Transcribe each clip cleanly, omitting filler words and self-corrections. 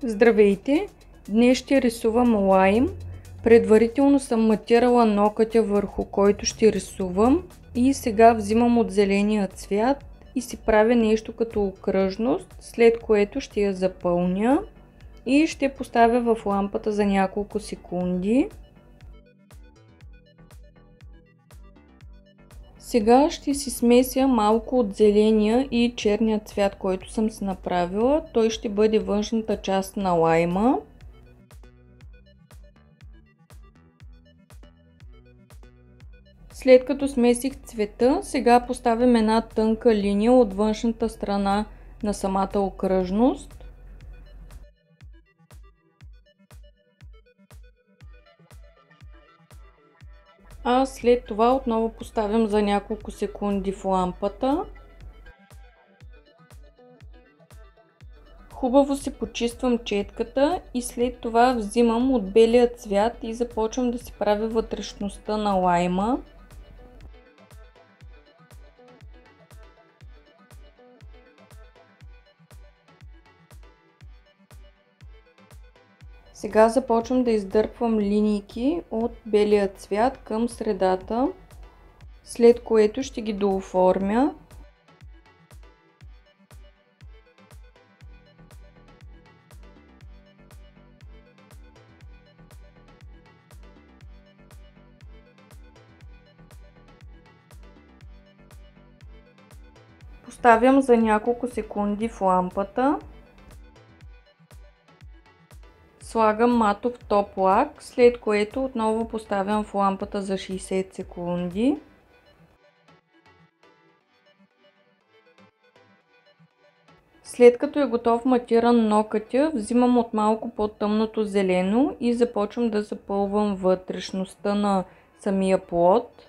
Здравейте! Днес ще рисувам лайм. Предварително съм матирала нокътя, върху който ще рисувам, и сега взимам от зеления цвят и си правя нещо като окръжност, след което ще я запълня и ще поставя в лампата за няколко секунди. Сега ще си смеся малко от зеления и черния цвят, който съм си направила. Той ще бъде външната част на лайма. След като смесих цвета, сега поставям една тънка линия от външната страна на самата окръжност. А след това отново поставям за няколко секунди в лампата. Хубаво си почиствам четката и след това взимам от белия цвят и започвам да си правя вътрешността на лайма. Сега започвам да издърпвам линийки от белия цвят към средата, след което ще ги дооформя. Поставям за няколко секунди в лампата. Слагам матов топ лак, след което отново поставям в лампата за 60 секунди. След като е готов матиран нокътя, взимам от малко по-тъмното зелено и започвам да запълвам вътрешността на самия плод.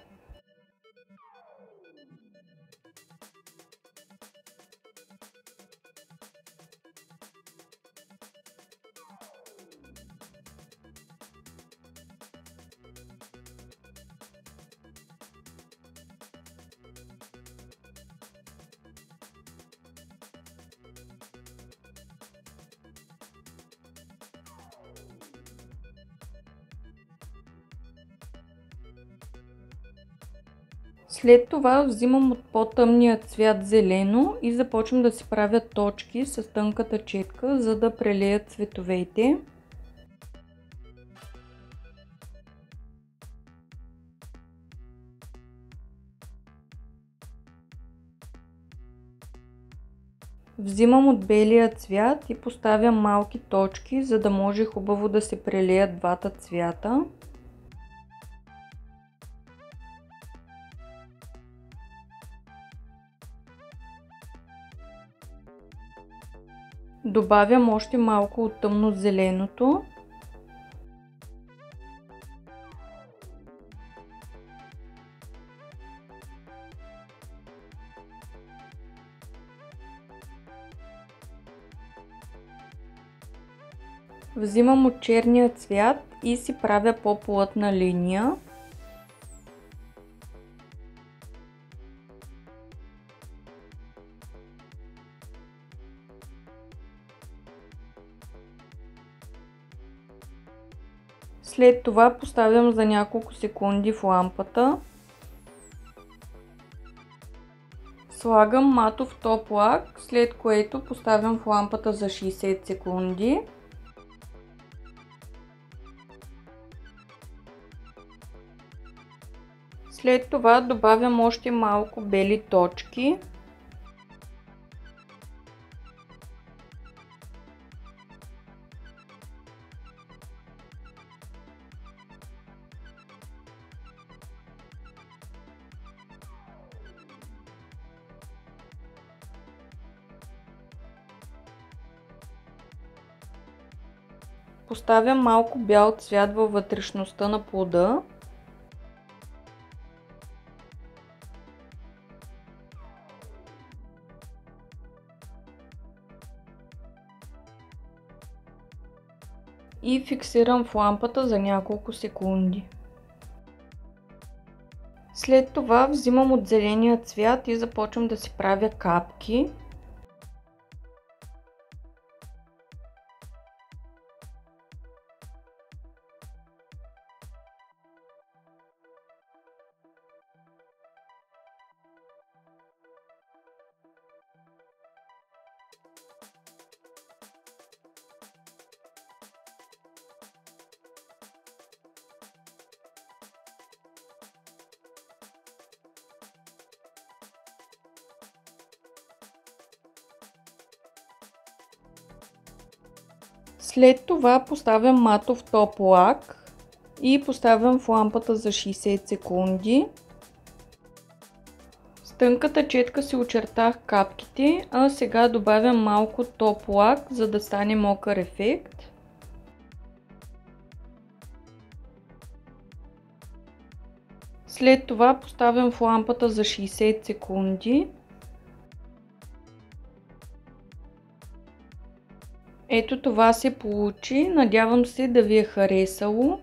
След това взимам от по-тъмния цвят зелено и започвам да си правя точки с тънката четка, за да прелея цветовете. Взимам от белия цвят и поставям малки точки, за да може хубаво да се прелеят двата цвята. Добавям още малко от тъмно-зеленото. Взимам от черния цвят и си правя по-плътна линия. След това поставям за няколко секунди в лампата. Слагам матов топ лак, след което поставям в лампата за 60 секунди. След това добавям още малко бели точки. Поставям малко бял цвят във вътрешността на плода. И фиксирам в лампата за няколко секунди. След това взимам от зеления цвят и започвам да си правя капки. След това поставям матов топ лак и поставям в лампата за 60 секунди. С тънката четка си очертах капките, а сега добавям малко топ лак, за да стане мокър ефект. След това поставям в лампата за 60 секунди. Ето това се получи, надявам се да ви е харесало.